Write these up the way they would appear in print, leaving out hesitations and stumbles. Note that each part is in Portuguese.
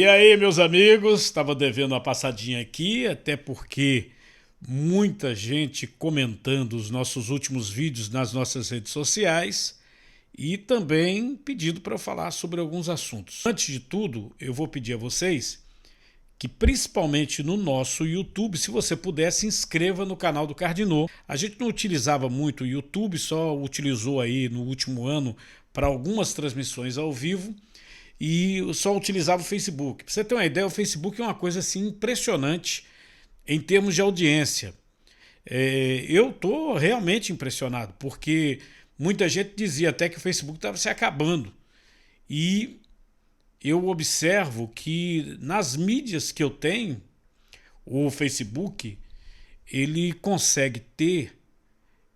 E aí, meus amigos, estava devendo uma passadinha aqui, até porque muita gente comentando os nossos últimos vídeos nas nossas redes sociais e também pedindo para eu falar sobre alguns assuntos. Antes de tudo, eu vou pedir a vocês que, principalmente no nosso YouTube, se você puder, se inscreva no canal do Cardinô. A gente não utilizava muito o YouTube, só utilizou aí no último ano para algumas transmissões ao vivo e só utilizava o Facebook. Para você ter uma ideia, o Facebook é uma coisa assim impressionante em termos de audiência. Eu estou realmente impressionado, porque muita gente dizia até que o Facebook estava se acabando. E eu observo que nas mídias que eu tenho, o Facebook, ele consegue ter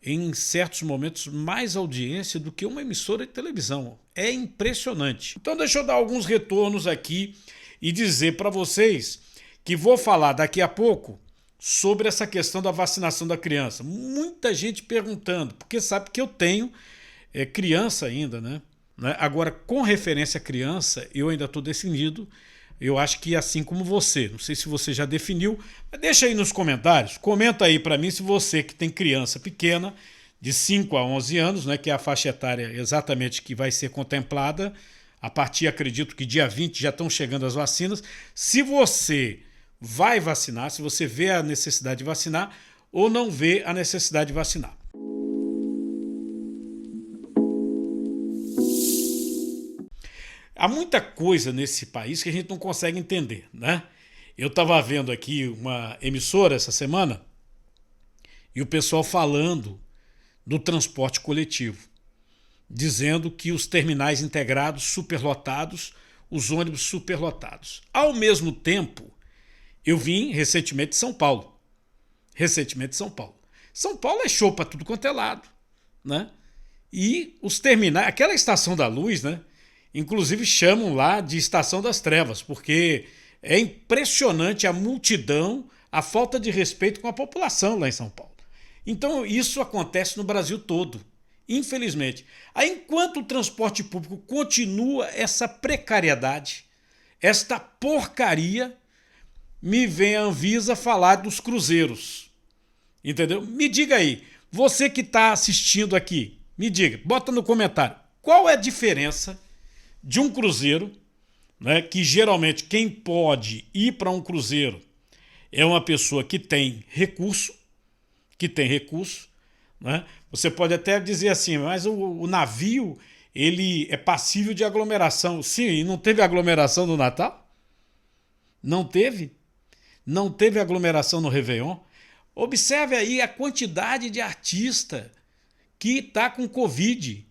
em certos momentos mais audiência do que uma emissora de televisão. É impressionante. Então deixa eu dar alguns retornos aqui e dizer para vocês que vou falar daqui a pouco sobre essa questão da vacinação da criança. Muita gente perguntando, porque sabe que eu tenho criança ainda, né? Agora, com referência à criança, eu ainda estou decidido. Eu acho que assim como você, não sei se você já definiu, mas deixa aí nos comentários, comenta aí para mim se você que tem criança pequena, de 5 a 11 anos, né, que é a faixa etária exatamente que vai ser contemplada, a partir, acredito que dia 20 já estão chegando as vacinas, se você vai vacinar, se você vê a necessidade de vacinar ou não vê a necessidade de vacinar. Há muita coisa nesse país que a gente não consegue entender, né? Eu estava vendo aqui uma emissora essa semana e o pessoal falando do transporte coletivo, dizendo que os terminais integrados superlotados, os ônibus superlotados. Ao mesmo tempo, eu vim recentemente de São Paulo. São Paulo é show para tudo quanto é lado, né? E os terminais, aquela estação da Luz, né? Inclusive chamam lá de Estação das Trevas, porque é impressionante a multidão, a falta de respeito com a população lá em São Paulo. Então isso acontece no Brasil todo, infelizmente. Aí, enquanto o transporte público continua essa precariedade, esta porcaria, me vem a Anvisa falar dos cruzeiros. Entendeu? Me diga aí, você que está assistindo aqui, me diga, bota no comentário, qual é a diferença de um cruzeiro, né, que geralmente quem pode ir para um cruzeiro é uma pessoa que tem recurso, né? Você pode até dizer assim, mas o navio ele é passível de aglomeração. Sim, e não teve aglomeração no Natal? Não teve? Não teve aglomeração no Réveillon? Observe aí a quantidade de artista que está com Covid.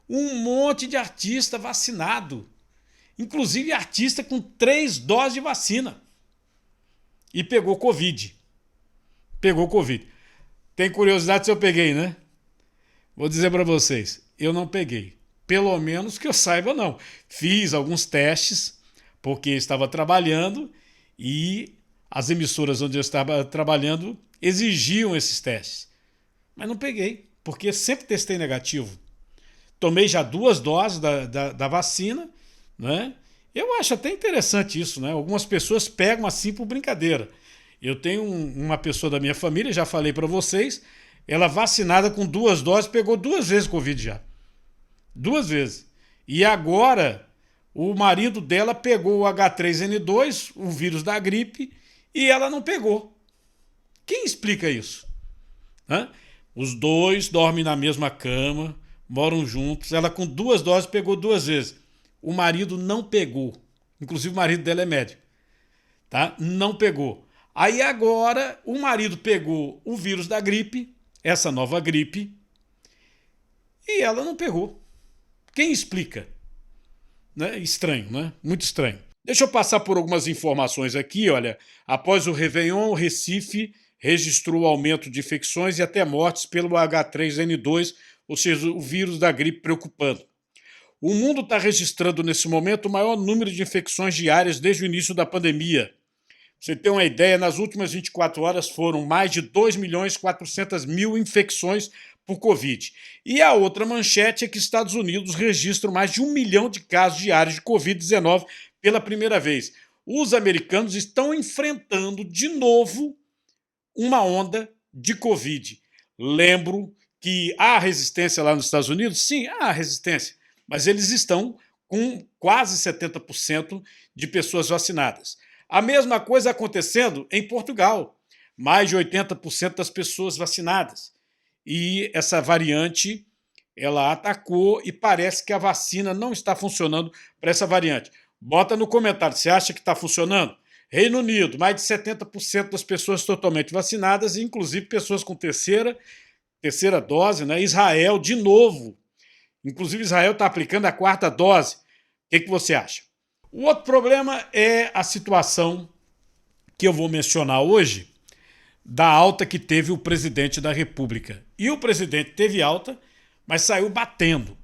Um monte de artista vacinado, inclusive artista com 3 doses de vacina e pegou Covid. Tem curiosidade se eu peguei, né? Vou dizer para vocês, eu não peguei. Pelo menos que eu saiba, não. Fiz alguns testes, porque estava trabalhando e as emissoras onde eu estava trabalhando exigiam esses testes. Mas não peguei, porque sempre testei negativo. Tomei já 2 doses da vacina, né? Eu acho até interessante isso, né? Algumas pessoas pegam assim por brincadeira. Eu tenho uma pessoa da minha família, já falei para vocês, ela vacinada com 2 doses, pegou 2 vezes Covid já. 2 vezes. E agora o marido dela pegou o H3N2, o vírus da gripe, e ela não pegou. Quem explica isso? Hã? Os dois dormem na mesma cama, moram juntos, ela com 2 doses pegou 2 vezes. O marido não pegou. Inclusive o marido dela é médico. Tá? Não pegou. Aí agora o marido pegou o vírus da gripe, essa nova gripe, e ela não pegou. Quem explica? Né? Estranho, né? Muito estranho. Deixa eu passar por algumas informações aqui, olha. Após o Réveillon, o Recife registrou aumento de infecções e até mortes pelo H3N2, ou seja, o vírus da gripe preocupando. O mundo está registrando nesse momento o maior número de infecções diárias desde o início da pandemia. Pra você ter uma ideia, nas últimas 24 horas foram mais de 2.400.000 infecções por Covid. E a outra manchete é que Estados Unidos registram mais de 1 milhão de casos diários de Covid-19 pela primeira vez. os americanos estão enfrentando de novo uma onda de Covid. Lembro que há resistência lá nos Estados Unidos? Sim, há resistência, mas eles estão com quase 70% de pessoas vacinadas. A mesma coisa acontecendo em Portugal, mais de 80% das pessoas vacinadas. E essa variante, ela atacou e parece que a vacina não está funcionando para essa variante. Bota no comentário, você acha que está funcionando? Reino Unido, mais de 70% das pessoas totalmente vacinadas, inclusive pessoas com terceira dose, né? Israel, de novo. Inclusive, Israel está aplicando a 4ª dose. O que você acha? O outro problema é a situação que eu vou mencionar hoje, da alta que teve o presidente da República. E o presidente teve alta, mas saiu batendo.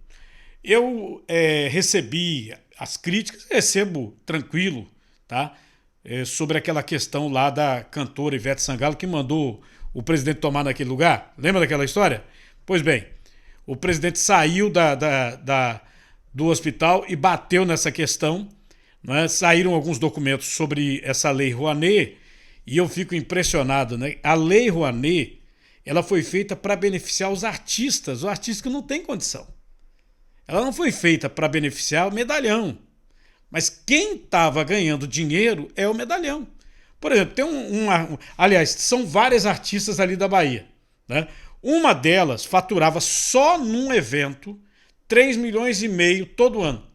Eu recebi as críticas, recebo tranquilo, tá? Sobre aquela questão lá da cantora Ivete Sangalo, que mandou o presidente tomar naquele lugar. Lembra daquela história? Pois bem, o presidente saiu do hospital e bateu nessa questão, né? Saíram alguns documentos sobre essa lei Rouanet e eu fico impressionado, né? A lei Rouanet, ela foi feita para beneficiar os artistas que não têm condição. Ela não foi feita para beneficiar o medalhão. Mas quem estava ganhando dinheiro é o medalhão. Por exemplo, tem aliás, são várias artistas ali da Bahia, né? Uma delas faturava só num evento 3,5 milhões todo ano.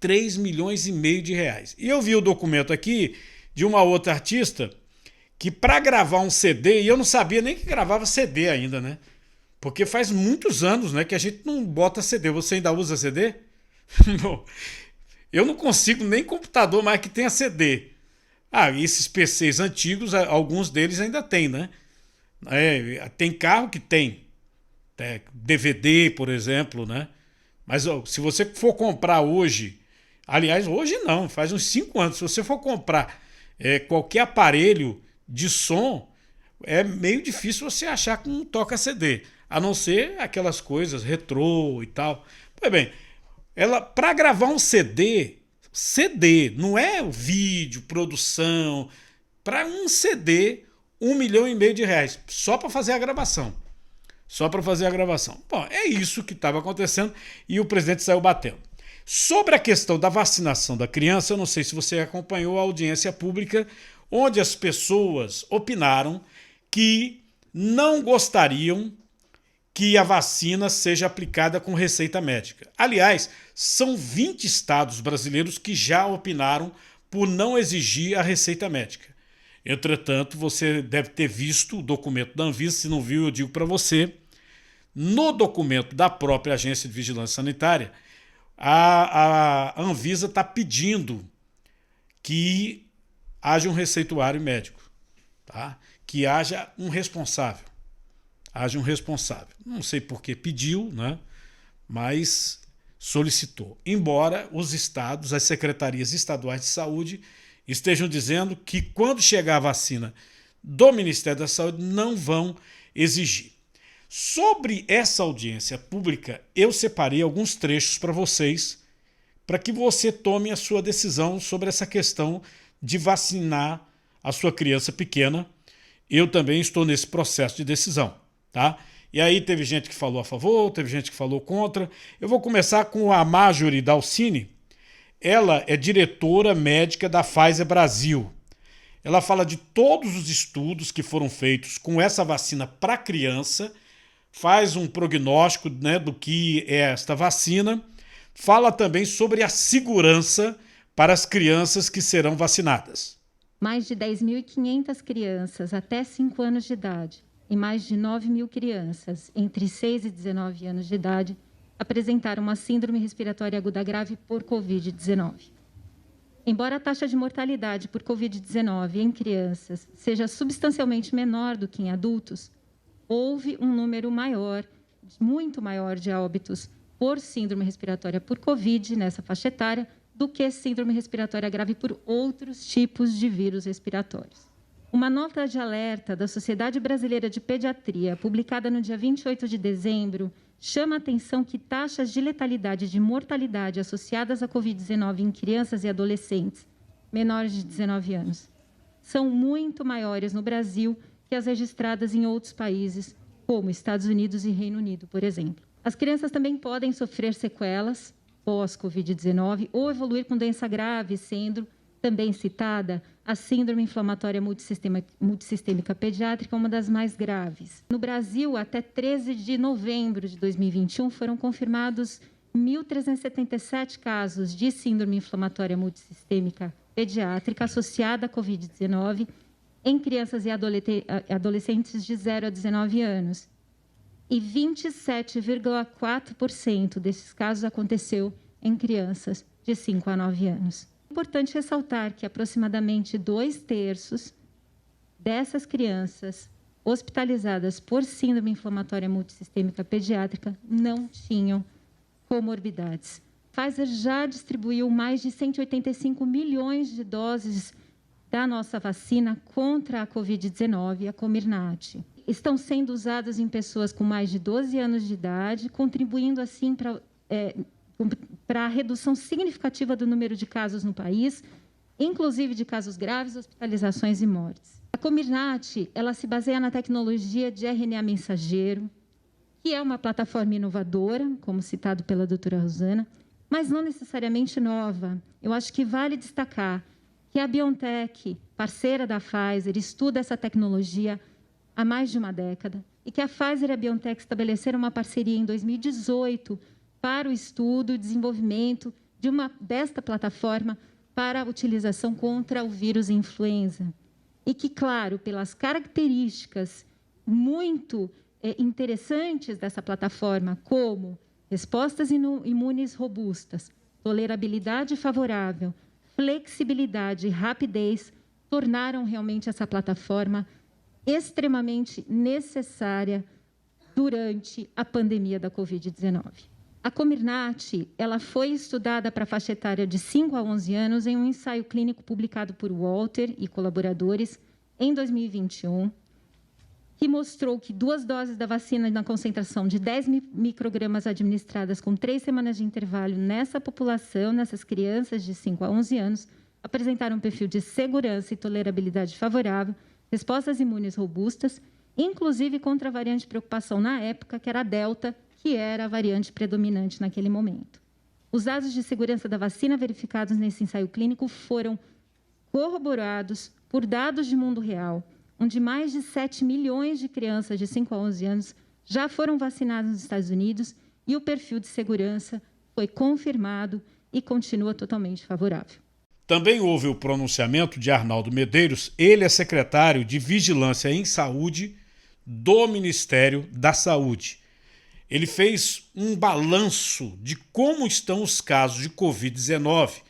3,5 milhões de reais. E eu vi o documento aqui de uma outra artista que para gravar um CD, e eu não sabia nem que gravava CD ainda, né? Porque faz muitos anos, né, que a gente não bota CD. Você ainda usa CD? Eu não consigo nem computador mais que tenha CD. Esses PCs antigos, alguns deles ainda tem, né? Tem carro que tem. DVD, por exemplo, né? Mas se você for comprar hoje, aliás, hoje não, faz uns 5 anos, se você for comprar qualquer aparelho de som, é meio difícil você achar que não toca CD, a não ser aquelas coisas retrô e tal. Pois bem, para gravar um CD, não é vídeo, produção, para um CD, 1,5 milhão de reais, só para fazer a gravação. Bom, é isso que estava acontecendo e o presidente saiu batendo. Sobre a questão da vacinação da criança, eu não sei se você acompanhou a audiência pública, onde as pessoas opinaram que não gostariam que a vacina seja aplicada com receita médica. Aliás, são 20 estados brasileiros que já opinaram por não exigir a receita médica. Entretanto, você deve ter visto o documento da Anvisa, se não viu, eu digo para você. No documento da própria Agência de Vigilância Sanitária, a Anvisa está pedindo que haja um receituário médico, tá? Que haja um responsável. Não sei por que pediu, né? Mas solicitou. Embora os estados, as secretarias estaduais de saúde estejam dizendo que quando chegar a vacina do Ministério da Saúde não vão exigir. Sobre essa audiência pública, eu separei alguns trechos para vocês, para que você tome a sua decisão sobre essa questão de vacinar a sua criança pequena. Eu também estou nesse processo de decisão, tá? E aí teve gente que falou a favor, teve gente que falou contra. Eu vou começar com a Marjorie Dalcini. Ela é diretora médica da Pfizer Brasil. Ela fala de todos os estudos que foram feitos com essa vacina para criança, faz um prognóstico, né, do que é esta vacina, fala também sobre a segurança para as crianças que serão vacinadas. Mais de 10.500 crianças até 5 anos de idade e mais de 9.000 crianças entre 6 e 19 anos de idade apresentaram uma síndrome respiratória aguda grave por Covid-19. Embora a taxa de mortalidade por Covid-19 em crianças seja substancialmente menor do que em adultos, houve um número muito maior de óbitos por síndrome respiratória por Covid nessa faixa etária do que síndrome respiratória grave por outros tipos de vírus respiratórios. Uma nota de alerta da Sociedade Brasileira de Pediatria, publicada no dia 28 de dezembro, chama a atenção que taxas de letalidade e de mortalidade associadas à Covid-19 em crianças e adolescentes menores de 19 anos. São muito maiores no Brasil que as registradas em outros países, como Estados Unidos e Reino Unido, por exemplo. As crianças também podem sofrer sequelas pós-Covid-19 ou evoluir com doença grave, sendo também citada a síndrome inflamatória multissistêmica pediátrica, uma das mais graves. No Brasil, até 13 de novembro de 2021, foram confirmados 1.377 casos de síndrome inflamatória multissistêmica pediátrica associada à Covid-19 em crianças e adolescentes de 0 a 19 anos. E 27,4% desses casos aconteceu em crianças de 5 a 9 anos. É importante ressaltar que aproximadamente 2/3 dessas crianças hospitalizadas por síndrome inflamatória multissistêmica pediátrica não tinham comorbidades. Pfizer já distribuiu mais de 185 milhões de doses da nossa vacina contra a Covid-19, a Comirnaty. Estão sendo usadas em pessoas com mais de 12 anos de idade, contribuindo, assim, para a redução significativa do número de casos no país, inclusive de casos graves, hospitalizações e mortes. A Comirnaty, ela se baseia na tecnologia de RNA mensageiro, que é uma plataforma inovadora, como citado pela doutora Rosana, mas não necessariamente nova. Eu acho que vale destacar que a BioNTech, parceira da Pfizer, estuda essa tecnologia há mais de uma década e que a Pfizer e a BioNTech estabeleceram uma parceria em 2018 para o estudo e desenvolvimento desta plataforma para a utilização contra o vírus influenza. E que, claro, pelas características muito interessantes dessa plataforma, como respostas imunes robustas, tolerabilidade favorável, flexibilidade e rapidez, tornaram realmente essa plataforma extremamente necessária durante a pandemia da Covid-19. A Comirnaty, ela foi estudada para a faixa etária de 5 a 11 anos em um ensaio clínico publicado por Walter e colaboradores em 2021, que mostrou que 2 doses da vacina na concentração de 10 microgramas administradas com 3 semanas de intervalo nessa população, nessas crianças de 5 a 11 anos, apresentaram um perfil de segurança e tolerabilidade favorável, respostas imunes robustas, inclusive contra a variante de preocupação na época, que era a Delta, que era a variante predominante naquele momento. Os dados de segurança da vacina verificados nesse ensaio clínico foram corroborados por dados de mundo real, onde mais de 7 milhões de crianças de 5 a 11 anos já foram vacinadas nos Estados Unidos e o perfil de segurança foi confirmado e continua totalmente favorável. Também houve o pronunciamento de Arnaldo Medeiros, ele é secretário de Vigilância em Saúde do Ministério da Saúde. Ele fez um balanço de como estão os casos de Covid-19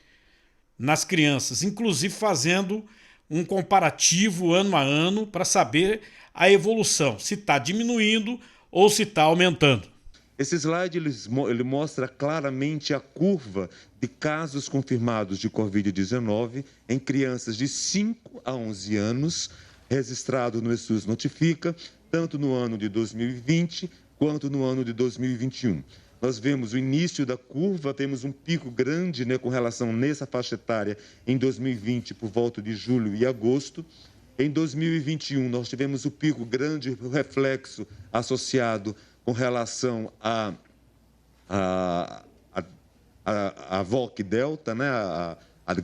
nas crianças, inclusive fazendo um comparativo ano a ano para saber a evolução, se está diminuindo ou se está aumentando. Esse slide ele mostra claramente a curva de casos confirmados de Covid-19 em crianças de 5 a 11 anos, registrado no SUS Notifica, tanto no ano de 2020 quanto no ano de 2021. Nós vemos o início da curva, temos um pico grande, com relação nessa faixa etária em 2020, por volta de julho e agosto. Em 2021, nós tivemos o pico grande, o reflexo associado com relação à VOC Delta, a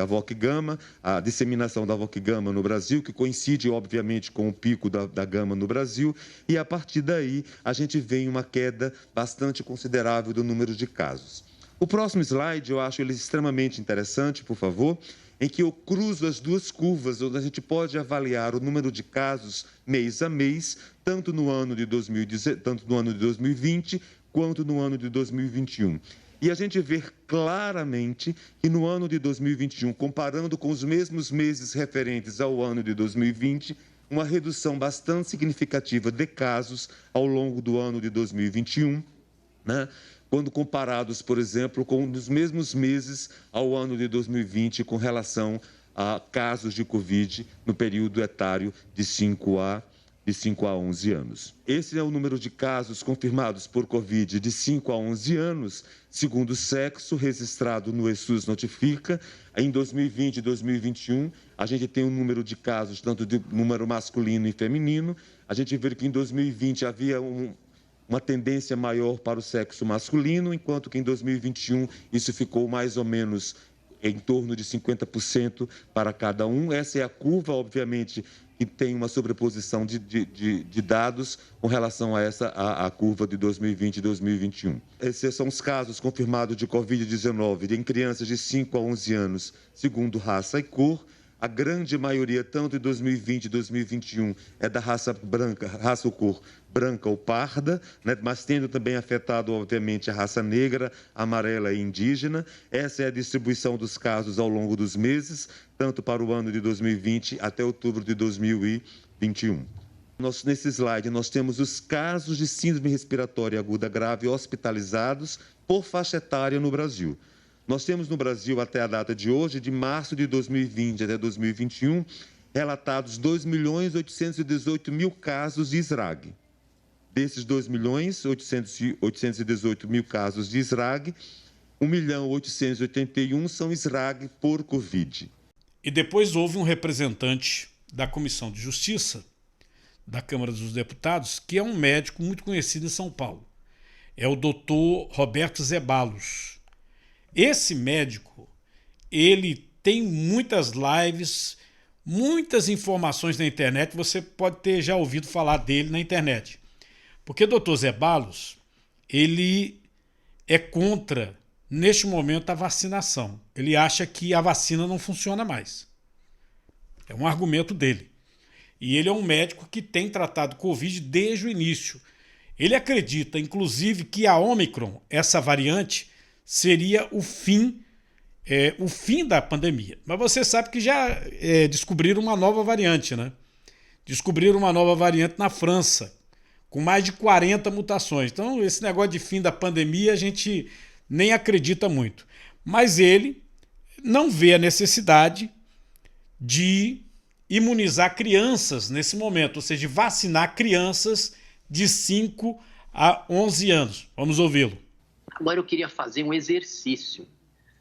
VOC Gama, a disseminação da VOC Gama no Brasil, que coincide, obviamente, com o pico da Gama no Brasil, e a partir daí a gente vê uma queda bastante considerável do número de casos. O próximo slide, eu acho ele extremamente interessante, por favor, em que eu cruzo as duas curvas, onde a gente pode avaliar o número de casos mês a mês, tanto no ano de 2020 quanto no ano de 2021. E a gente vê claramente que no ano de 2021, comparando com os mesmos meses referentes ao ano de 2020, uma redução bastante significativa de casos ao longo do ano de 2021, quando comparados, por exemplo, com os mesmos meses ao ano de 2020 com relação a casos de Covid no período etário de 5 a de 5 a 11 anos. Esse é o número de casos confirmados por Covid de 5 a 11 anos, segundo o sexo, registrado no ESUS Notifica. Em 2020 e 2021, a gente tem um número de casos, tanto de número masculino e feminino. A gente vê que em 2020 havia uma tendência maior para o sexo masculino, enquanto que em 2021 isso ficou mais ou menos em torno de 50% para cada um. Essa é a curva, obviamente, que tem uma sobreposição de dados com relação a curva de 2020 e 2021. Esses são os casos confirmados de Covid-19 em crianças de 5 a 11 anos, segundo raça e cor. A grande maioria, tanto em 2020 e 2021, é da raça branca, raça ou cor branca ou parda, né? Mas tendo também afetado, obviamente, a raça negra, amarela e indígena. Essa é a distribuição dos casos ao longo dos meses, tanto para o ano de 2020 até outubro de 2021. Nesse slide, nós temos os casos de síndrome respiratória aguda grave hospitalizados por faixa etária no Brasil. Nós temos no Brasil, até a data de hoje, de março de 2020 até 2021, relatados 2.818.000 casos de SRAG. Desses 2.818.000 casos de SRAG, 1.881.000 são SRAG por Covid. E depois houve um representante da Comissão de Justiça da Câmara dos Deputados, que é um médico muito conhecido em São Paulo. É o doutor Roberto Zeballos. Esse médico, ele tem muitas lives, muitas informações na internet, você pode ter já ouvido falar dele na internet. Porque o doutor Zeballos, ele é contra, neste momento, a vacinação. Ele acha que a vacina não funciona mais. É um argumento dele. E ele é um médico que tem tratado Covid desde o início. Ele acredita, inclusive, que a Ômicron, essa variante, seria o fim da pandemia. Mas você sabe que já descobriram uma nova variante, né? Descobriram uma nova variante na França, com mais de 40 mutações. Então, esse negócio de fim da pandemia a gente nem acredita muito. Mas ele não vê a necessidade de imunizar crianças nesse momento, ou seja, de vacinar crianças de 5 a 11 anos. Vamos ouvi-lo. Agora eu queria fazer um exercício,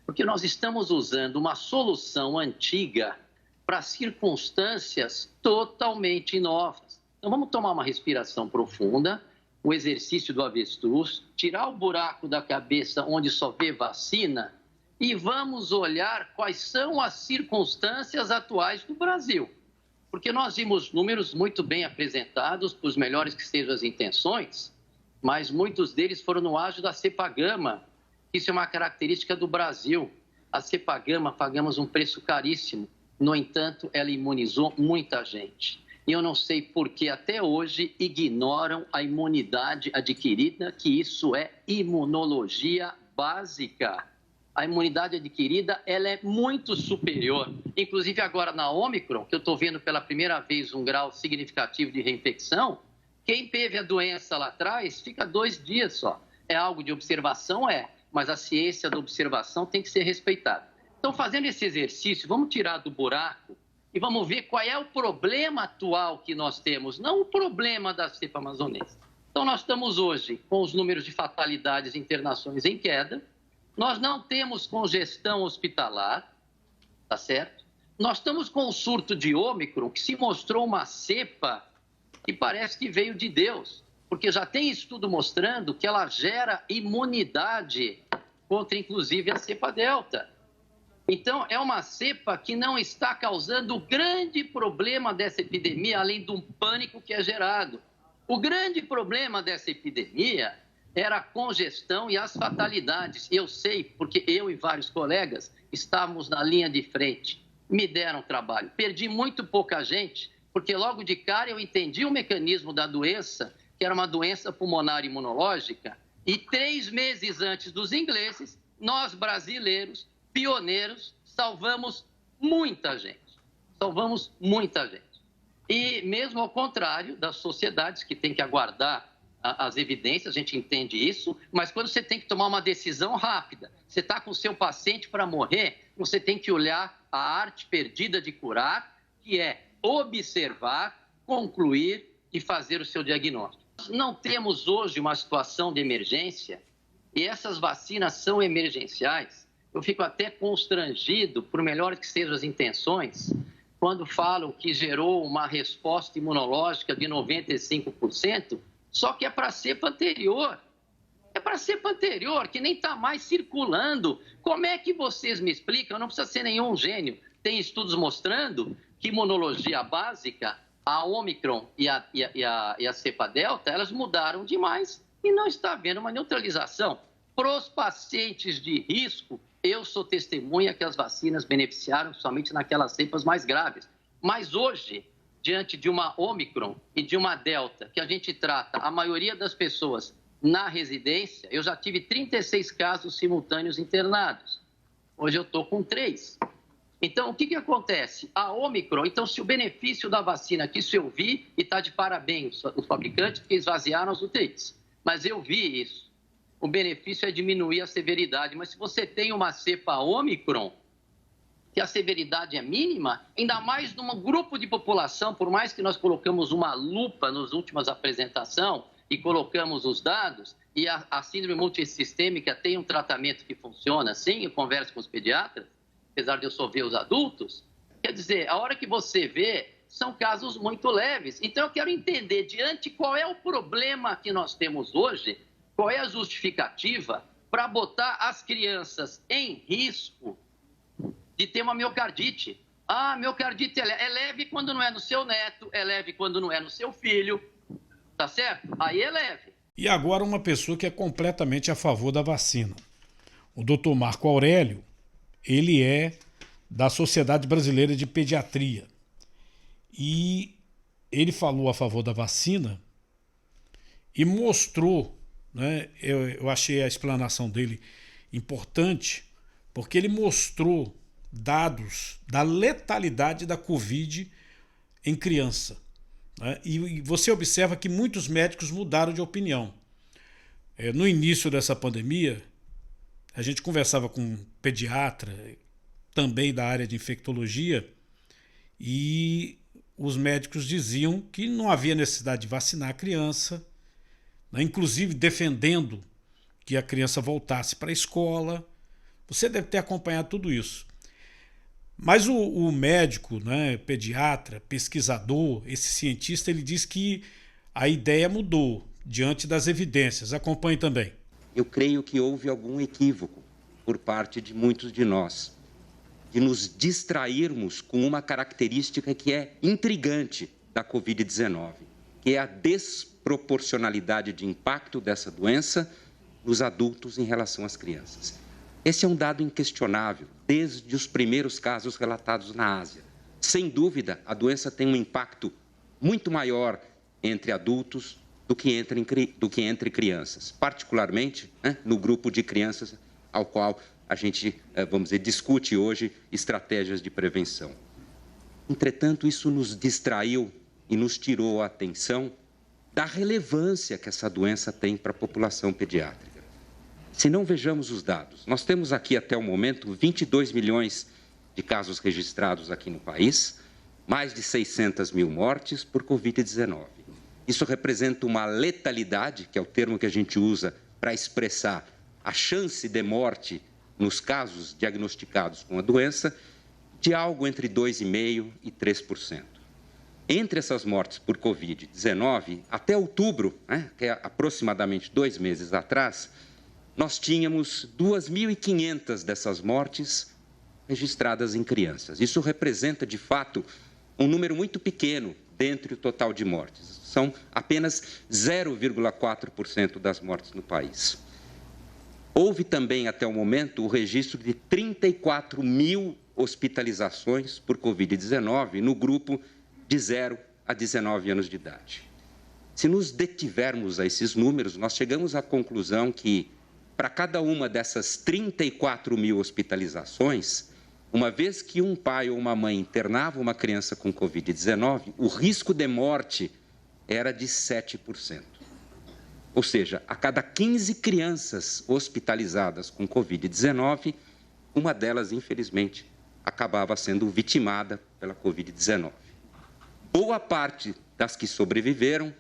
porque nós estamos usando uma solução antiga para circunstâncias totalmente novas. Então vamos tomar uma respiração profunda, o exercício do avestruz, tirar o buraco da cabeça onde só vê vacina e vamos olhar quais são as circunstâncias atuais do Brasil. Porque nós vimos números muito bem apresentados, por melhores que sejam as intenções, mas muitos deles foram no ágio da cepa gama. Isso é uma característica do Brasil. A cepa gama pagamos um preço caríssimo. No entanto, ela imunizou muita gente. E eu não sei por que até hoje ignoram a imunidade adquirida, que isso é imunologia básica. A imunidade adquirida ela é muito superior. Inclusive agora na Ômicron, que eu estou vendo pela primeira vez um grau significativo de reinfecção, quem teve a doença lá atrás fica 2 dias só. É algo de observação? Mas a ciência da observação tem que ser respeitada. Então, fazendo esse exercício, vamos tirar do buraco e vamos ver qual é o problema atual que nós temos, não o problema da cepa amazonense. Então, nós estamos hoje com os números de fatalidades e internações em queda, nós não temos congestão hospitalar, tá certo? Nós estamos com o surto de Ômicron, que se mostrou uma cepa que parece que veio de Deus, porque já tem estudo mostrando que ela gera imunidade contra, inclusive, a cepa delta. Então, é uma cepa que não está causando o grande problema dessa epidemia, além de um pânico que é gerado. O grande problema dessa epidemia era a congestão e as fatalidades. Eu sei, porque eu e vários colegas estávamos na linha de frente, me deram trabalho. Perdi muito pouca gente, porque logo de cara eu entendi o mecanismo da doença, que era uma doença pulmonar imunológica, e 3 meses antes dos ingleses, nós brasileiros, pioneiros, salvamos muita gente. Salvamos muita gente. E mesmo ao contrário das sociedades que têm que aguardar as evidências, a gente entende isso, mas quando você tem que tomar uma decisão rápida, você está com o seu paciente para morrer, você tem que olhar a arte perdida de curar, que é observar, concluir e fazer o seu diagnóstico. Não temos hoje uma situação de emergência e essas vacinas são emergenciais. Eu fico até constrangido, por melhor que sejam as intenções, quando falam que gerou uma resposta imunológica de 95%, só que é para a cepa anterior. É para a cepa anterior, que nem está mais circulando. Como é que vocês me explicam? Não precisa ser nenhum gênio. Tem estudos mostrando que imunologia básica, a Ômicron e a cepa Delta, elas mudaram demais e não está havendo uma neutralização. Para os pacientes de risco, eu sou testemunha que as vacinas beneficiaram somente naquelas cepas mais graves. Mas hoje, diante de uma Ômicron e de uma Delta, que a gente trata a maioria das pessoas na residência, eu já tive 36 casos simultâneos internados. Hoje eu estou com 3. Então, o que acontece? A Ômicron, então, se o benefício da vacina, que isso eu vi, e está de parabéns os fabricantes, porque esvaziaram as UTIs. Mas eu vi isso. O benefício é diminuir a severidade. Mas se você tem uma cepa Ômicron, que a severidade é mínima, ainda mais num grupo de população, por mais que nós colocamos uma lupa nas últimas apresentações e colocamos os dados, e a síndrome multissistêmica tem um tratamento que funciona, sim, eu converso com os pediatras, apesar de eu só ver os adultos, quer dizer, a hora que você vê, são casos muito leves. Então, eu quero entender, diante, qual é o problema que nós temos hoje, qual é a justificativa para botar as crianças em risco de ter uma miocardite. Ah, miocardite é leve quando não é no seu neto, é leve quando não é no seu filho, tá certo? Aí é leve. E agora uma pessoa que é completamente a favor da vacina. O Dr. Marco Aurélio, ele é da Sociedade Brasileira de Pediatria. E ele falou a favor da vacina e mostrou, né, eu achei a explanação dele importante, porque ele mostrou dados da letalidade da Covid em criança. Né? E você observa que muitos médicos mudaram de opinião. No início dessa pandemia, a gente conversava com um pediatra, também da área de infectologia, e os médicos diziam que não havia necessidade de vacinar a criança, né? Inclusive defendendo que a criança voltasse para a escola. Você deve ter acompanhado tudo isso. Mas o médico, né, pediatra, pesquisador, esse cientista, ele diz que a ideia mudou diante das evidências. Acompanhe também. Eu creio que houve algum equívoco por parte de muitos de nós, de nos distrairmos com uma característica que é intrigante da Covid-19, que é a desproporcionalidade de impacto dessa doença nos adultos em relação às crianças. Esse é um dado inquestionável, desde os primeiros casos relatados na Ásia. Sem dúvida, a doença tem um impacto muito maior entre adultos do que entre crianças, particularmente, né, no grupo de crianças ao qual a gente, vamos dizer, discute hoje estratégias de prevenção. Entretanto, isso nos distraiu e nos tirou a atenção da relevância que essa doença tem para a população pediátrica. Se não vejamos os dados, nós temos aqui até o momento 22 milhões de casos registrados aqui no país, mais de 600 mil mortes por Covid-19. Isso representa uma letalidade, que é o termo que a gente usa para expressar a chance de morte nos casos diagnosticados com a doença, de algo entre 2,5% e 3%. Entre essas mortes por Covid-19, até outubro, né, que é aproximadamente 2 meses atrás, nós tínhamos 2.500 dessas mortes registradas em crianças. Isso representa, de fato, um número muito pequeno dentre o total de mortes. São apenas 0,4% das mortes no país. Houve também, até o momento, o registro de 34 mil hospitalizações por Covid-19 no grupo de 0 a 19 anos de idade. Se nos detivermos a esses números, nós chegamos à conclusão que, para cada uma dessas 34 mil hospitalizações, uma vez que um pai ou uma mãe internava uma criança com Covid-19, o risco de morte era de 7%. Ou seja, a cada 15 crianças hospitalizadas com Covid-19, uma delas, infelizmente, acabava sendo vitimada pela Covid-19. Boa parte das que sobrevivem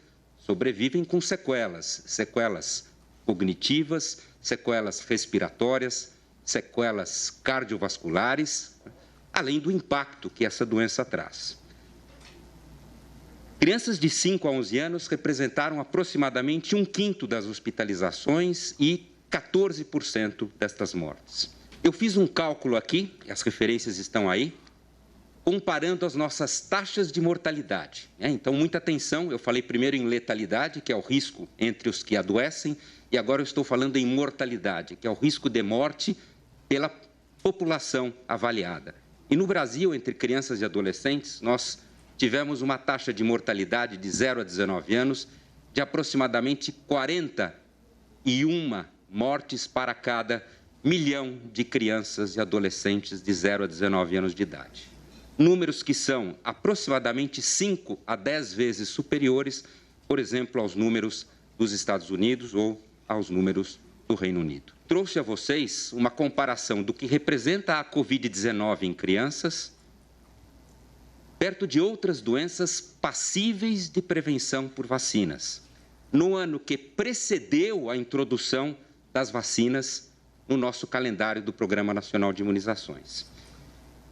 com sequelas cognitivas, sequelas respiratórias, sequelas cardiovasculares, além do impacto que essa doença traz. Crianças de 5 a 11 anos representaram aproximadamente 1/5 das hospitalizações e 14% destas mortes. Eu fiz um cálculo aqui, as referências estão aí, comparando as nossas taxas de mortalidade. Então, muita atenção, eu falei primeiro em letalidade, que é o risco entre os que adoecem, e agora eu estou falando em mortalidade, que é o risco de morte pela população avaliada. E no Brasil, entre crianças e adolescentes, nós tivemos uma taxa de mortalidade de 0 a 19 anos de aproximadamente 41 mortes para cada 1 milhão de crianças e adolescentes de 0 a 19 anos de idade. Números que são aproximadamente 5 a 10 vezes superiores, por exemplo, aos números dos Estados Unidos ou aos números do Reino Unido. Trouxe a vocês uma comparação do que representa a Covid-19 em crianças, perto de outras doenças passíveis de prevenção por vacinas, no ano que precedeu a introdução das vacinas no nosso calendário do Programa Nacional de Imunizações.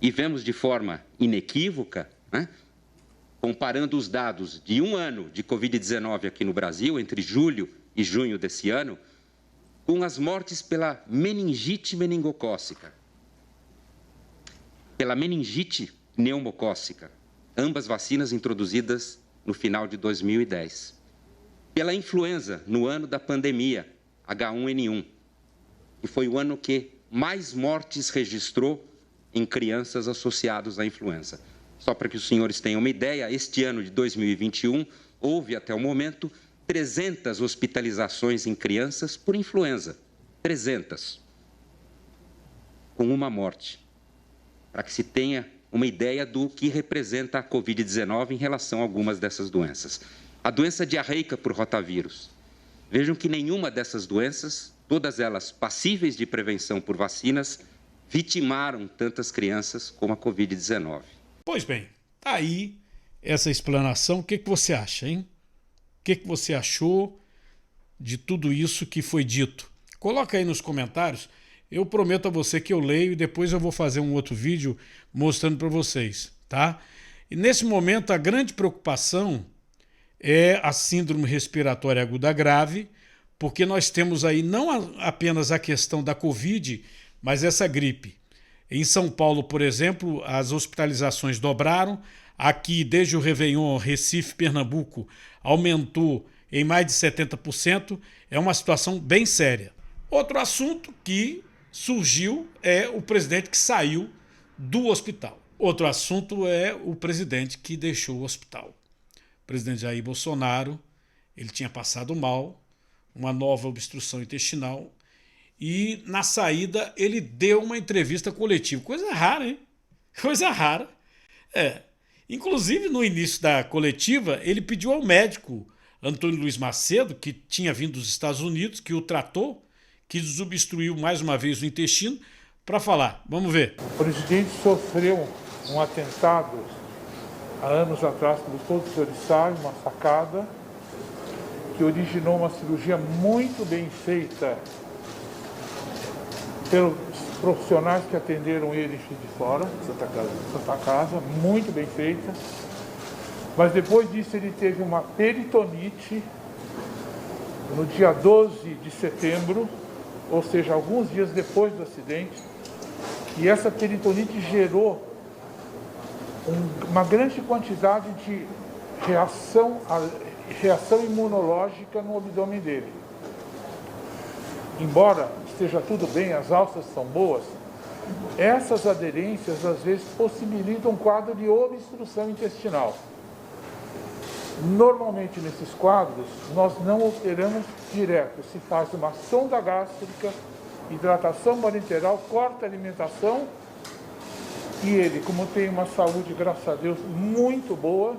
E vemos de forma inequívoca, comparando os dados de um ano de Covid-19 aqui no Brasil, entre julho e junho desse ano, com as mortes pela meningite meningocócica, pela meningite pneumocócica, ambas vacinas introduzidas no final de 2010, pela influenza no ano da pandemia, H1N1, que foi o ano que mais mortes registrou em crianças associados à influenza. Só para que os senhores tenham uma ideia, este ano de 2021, houve até o momento 300 hospitalizações em crianças por influenza. 300. Com uma morte. Para que se tenha uma ideia do que representa a Covid-19 em relação a algumas dessas doenças. A doença diarreica por rotavírus. Vejam que nenhuma dessas doenças, todas elas passíveis de prevenção por vacinas, vitimaram tantas crianças como a Covid-19. Pois bem, tá aí essa explanação. O que você acha, hein? O que você achou de tudo isso que foi dito? Coloca aí nos comentários. Eu prometo a você que eu leio e depois eu vou fazer um outro vídeo mostrando para vocês, tá? E nesse momento a grande preocupação é a síndrome respiratória aguda grave, porque nós temos aí não apenas a questão da Covid, mas essa gripe. Em São Paulo, por exemplo, as hospitalizações dobraram. Aqui, desde o Réveillon, Recife, Pernambuco, aumentou em mais de 70%. É uma situação bem séria. Outro assunto que surgiu é o presidente que saiu do hospital. Outro assunto é o presidente que deixou o hospital. O presidente Jair Bolsonaro, ele tinha passado mal, uma nova obstrução intestinal, e na saída ele deu uma entrevista coletiva. Coisa rara, hein? Coisa rara. Inclusive, no início da coletiva, ele pediu ao médico Antônio Luiz Macedo, que tinha vindo dos Estados Unidos, que o tratou, que desobstruiu mais uma vez o intestino, para falar. Vamos ver. O presidente sofreu um atentado há anos atrás, como todos os senhores sabem, uma facada, que originou uma cirurgia muito bem feita pelos profissionais que atenderam ele de fora, Santa Casa, muito bem feita. Mas depois disso ele teve uma peritonite no dia 12 de setembro, ou seja, alguns dias depois do acidente, e essa peritonite gerou uma grande quantidade de reação imunológica no abdômen dele. Embora esteja tudo bem, as alças são boas, essas aderências às vezes possibilitam um quadro de obstrução intestinal. Normalmente nesses quadros nós não operamos direto, se faz uma sonda gástrica, hidratação parenteral, corta a alimentação e ele, como tem uma saúde, graças a Deus, muito boa,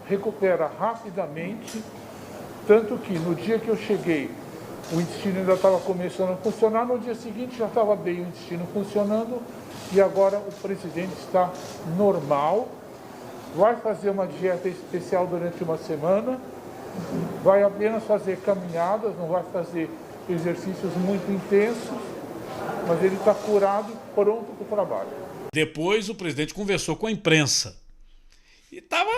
recupera rapidamente, tanto que no dia que eu cheguei o intestino ainda estava começando a funcionar, no dia seguinte já estava bem o intestino funcionando e agora o presidente está normal. vai fazer uma dieta especial durante uma semana, vai apenas fazer caminhadas, não vai fazer exercícios muito intensos, mas ele está curado e pronto para o trabalho. Depois o presidente conversou com a imprensa e estava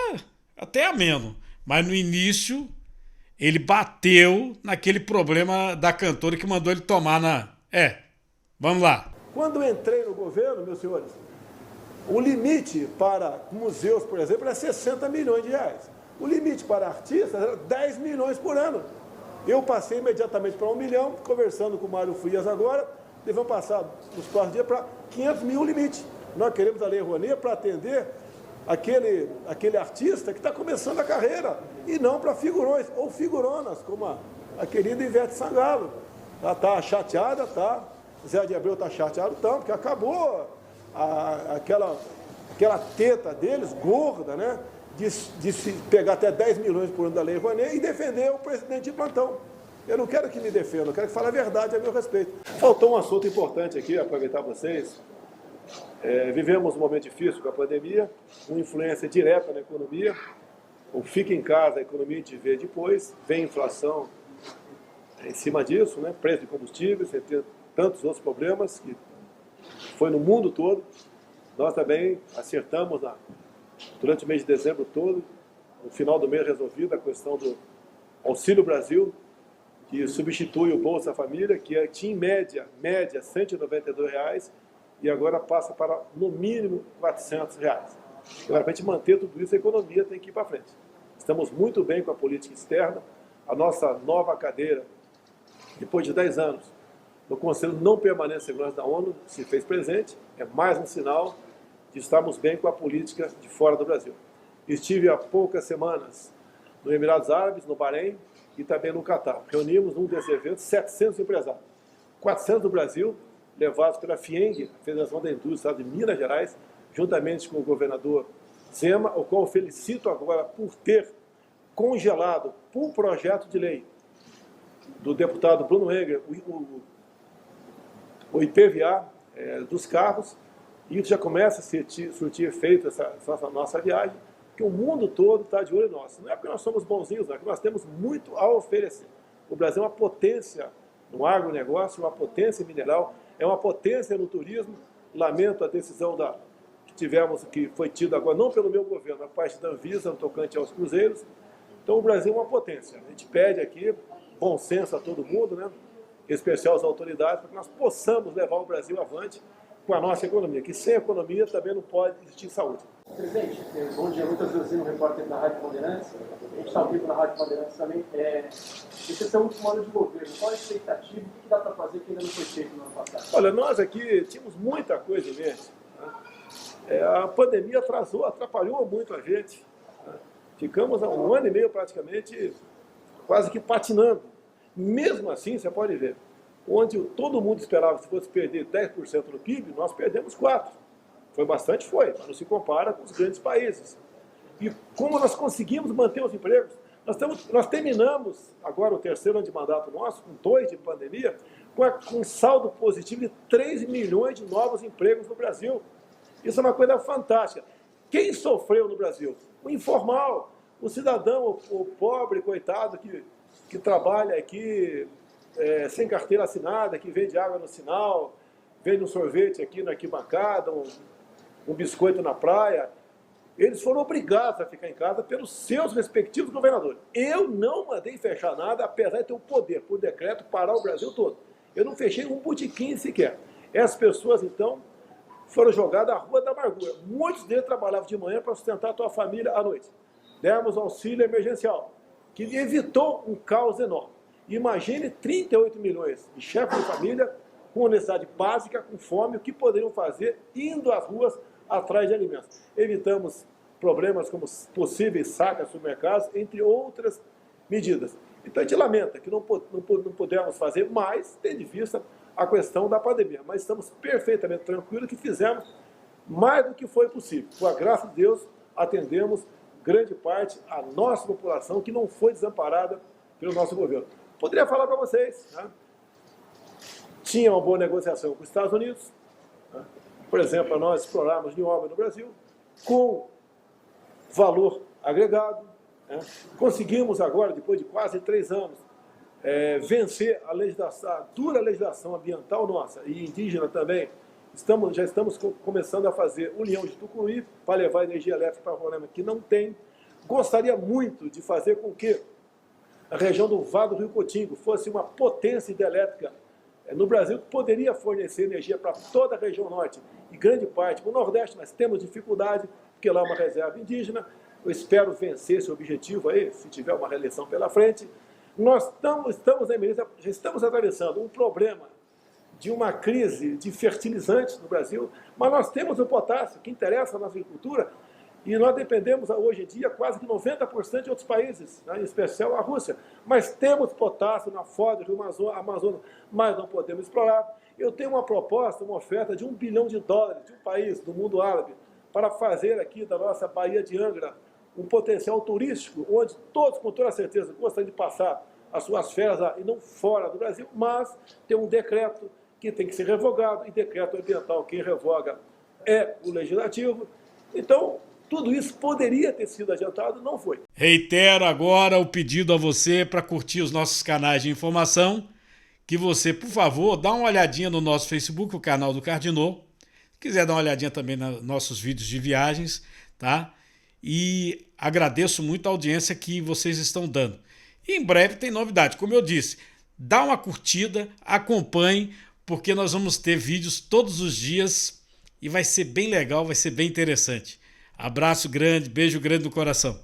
até ameno, mas no início ele bateu naquele problema da cantora que mandou ele tomar na... Vamos lá. Quando eu entrei no governo, meus senhores, o limite para museus, por exemplo, era 60 milhões de reais. O limite para artistas era 10 milhões por ano. Eu passei imediatamente para 1 milhão, conversando com o Mário Frias agora, devemos passar nos próximos dias para 500 mil o limite. Nós queremos a Lei Rouanet para atender aquele artista que está começando a carreira, e não para figurões ou figuronas, como a querida Ivete Sangalo. Ela está chateada, tá? Zé de Abreu está chateado, porque acabou aquela teta deles, gorda, né? De se pegar até 10 milhões por ano da Lei Rouanet e defender o presidente de plantão. Eu não quero que me defenda, eu quero que fale a verdade a meu respeito. Faltou um assunto importante aqui, aproveitar vocês. Vivemos um momento difícil com a pandemia, uma influência direta na economia. O fica em casa, a economia a gente vê depois, vem inflação em cima disso, né? Preço de combustíveis, entre tantos outros problemas que foi no mundo todo. Nós também acertamos durante o mês de dezembro todo, no final do mês resolvida a questão do Auxílio Brasil, que substitui o Bolsa Família, que tinha em média R$ 192, e agora passa para, no mínimo, R$ 400. Agora, para a gente manter tudo isso, a economia tem que ir para frente. Estamos muito bem com a política externa. A nossa nova cadeira, depois de 10 anos, no Conselho Não Permanente de Segurança da ONU, se fez presente. É mais um sinal de estarmos bem com a política de fora do Brasil. Estive há poucas semanas nos Emirados Árabes, no Bahrein e também no Catar. Reunimos num desses eventos 700 empresários, 400 do Brasil, levados pela FIENG, a Federação da Indústria do Estado de Minas Gerais, juntamente com o governador Zema, o qual eu felicito agora por ter congelado, por projeto de lei do deputado Bruno Engler, o IPVA dos carros, e isso já começa a surtir efeito essa nossa viagem, que o mundo todo está de olho em nós. Não é porque nós somos bonzinhos, não, é porque nós temos muito a oferecer. O Brasil é uma potência no agronegócio, uma potência mineral, é uma potência no turismo. Lamento a decisão que foi tida agora, não pelo meu governo, a parte da Anvisa, no tocante aos cruzeiros. Então o Brasil é uma potência. A gente pede aqui bom senso a todo mundo, né? Em especial às autoridades, para que nós possamos levar o Brasil avante com a nossa economia, que sem economia também não pode existir saúde. Presidente, bom dia, Lucas Leozino, repórter da Rádio Bandeirantes. A gente está ao vivo na Rádio Bandeirantes também. Esse é o último ano de governo. Qual a expectativa? O que dá para fazer que ainda não foi feito no ano passado? Olha, nós aqui tínhamos muita coisa em mente. Né? A pandemia atrapalhou muito a gente. Né? Ficamos há 1 ano e meio praticamente quase que patinando. Mesmo assim, você pode ver, onde todo mundo esperava que se fosse perder 10% no PIB, nós perdemos 4%. Foi bastante, mas não se compara com os grandes países. E como nós conseguimos manter os empregos, nós terminamos agora o 3º ano de mandato nosso, com 2 de pandemia, com um saldo positivo de 3 milhões de novos empregos no Brasil. Isso é uma coisa fantástica. Quem sofreu no Brasil? O informal, o cidadão, o pobre, coitado, que trabalha aqui sem carteira assinada, que vende água no sinal, vende um sorvete aqui na arquibancada, um biscoito na praia. Eles foram obrigados a ficar em casa pelos seus respectivos governadores. Eu não mandei fechar nada, apesar de ter o poder, por decreto, parar o Brasil todo. Eu não fechei um botequim sequer. Essas pessoas, então, foram jogadas à rua da amargura. Muitos deles trabalhavam de manhã para sustentar a sua família à noite. Demos auxílio emergencial, que evitou um caos enorme. Imagine 38 milhões de chefes de família com necessidade básica, com fome, o que poderiam fazer indo às ruas atrás de alimentos. Evitamos problemas como possíveis sacas de supermercados, entre outras medidas. Então a gente lamenta que não pudemos fazer mais, tendo em vista a questão da pandemia. Mas estamos perfeitamente tranquilos que fizemos mais do que foi possível. Com a graça de Deus, atendemos grande parte a nossa população que não foi desamparada pelo nosso governo. Poderia falar para vocês, né? Tinha uma boa negociação com os Estados Unidos, né? Por exemplo, nós explorarmos de obra no Brasil, com valor agregado. Né? Conseguimos agora, depois de quase 3 anos, vencer a dura legislação ambiental nossa e indígena também. Já estamos começando a fazer União de Tucuruí para levar energia elétrica para Roraima, que não tem. Gostaria muito de fazer com que a região do Vale do Rio Cotingo fosse uma potência hidrelétrica no Brasil, que poderia fornecer energia para toda a região norte e grande parte para o Nordeste, mas temos dificuldade, porque lá é uma reserva indígena. Eu espero vencer esse objetivo aí, se tiver uma reeleição pela frente. Nós já estamos atravessando um problema de uma crise de fertilizantes no Brasil, mas nós temos o potássio, que interessa na agricultura, e nós dependemos hoje em dia quase que 90% de outros países, né, em especial a Rússia. Mas temos potássio na foz do Rio Amazonas, mas não podemos explorar. Eu tenho uma proposta, uma oferta de $1 bilhão de um país do mundo árabe, para fazer aqui da nossa Baía de Angra um potencial turístico, onde todos, com toda certeza, gostariam de passar as suas férias lá, e não fora do Brasil, mas tem um decreto que tem que ser revogado, e decreto ambiental, quem revoga é o Legislativo. Então, tudo isso poderia ter sido adiantado, não foi. Reitero agora o pedido a você para curtir os nossos canais de informação, que você, por favor, dá uma olhadinha no nosso Facebook, o canal do Cardinô. Se quiser dar uma olhadinha também nos nossos vídeos de viagens, tá? E agradeço muito a audiência que vocês estão dando. E em breve tem novidade. Como eu disse, dá uma curtida, acompanhe, porque nós vamos ter vídeos todos os dias e vai ser bem legal, vai ser bem interessante. Abraço grande, beijo grande no coração.